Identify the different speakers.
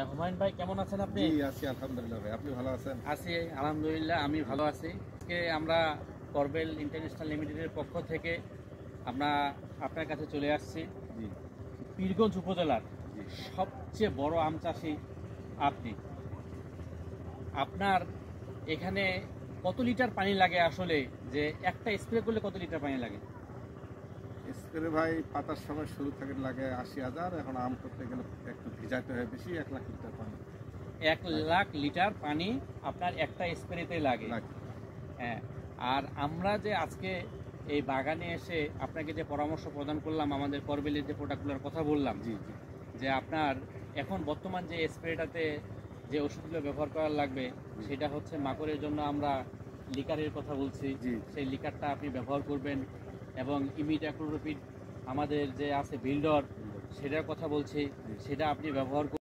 Speaker 1: হুমায়ুন ভাই কেমন আছেন আপনি?
Speaker 2: জি আছি আলহামদুলিল্লাহ ভাই, আপনি ভালো আছেন?
Speaker 1: আছি আলহামদুলিল্লাহ, আমি ভালো আছি। আজকে আমরা করবেল ইন্টারন্যাশনাল লিমিটেডের পক্ষ থেকে আমরা আপনার কাছে চলে আসছি।
Speaker 2: জি
Speaker 1: পীরগঞ্জ উপজেলার
Speaker 2: জি
Speaker 1: সবচেয়ে বড় আম চাষি আপনি। আপনার এখানে কত লিটার পানি লাগে আসলে? যে একটা স্প্রে করলে কত লিটার পানি লাগে?
Speaker 2: স্প্রে ভাই পাতার সময় শুরু থেকে লাগে 80,000, এখন আম করতে গেলে একটু ভিজাতে হয় বেশি, 1,00,000 লিটার পানি
Speaker 1: 1,00,000 লিটার পানি আপনার একটা স্প্রেতে লাগে।
Speaker 2: লাগে।
Speaker 1: হ্যাঁ। আর আমরা যে আজকে এই বাগানে এসে আপনাকে যে পরামর্শ প্রদান করলাম, আমাদের করবেলের যে প্রোডাক্টগুলোর কথা বললাম,
Speaker 2: জি জি
Speaker 1: যে আপনার এখন বর্তমান যে স্প্রেটাতে যে ওষুধগুলো ব্যবহার করা লাগবে
Speaker 2: জি।
Speaker 1: সেটা হচ্ছে মাকড়ের জন্য আমরা লিকারের কথা বলছি।
Speaker 2: জি
Speaker 1: সেই লিকারটা আপনি ব্যবহার করবেন এবং ইমিডাক্লোরোপিড আমাদের যে আছে বিল্ডর, সেটার কথা বলছি,
Speaker 2: জি।
Speaker 1: সেটা আপনি ব্যবহার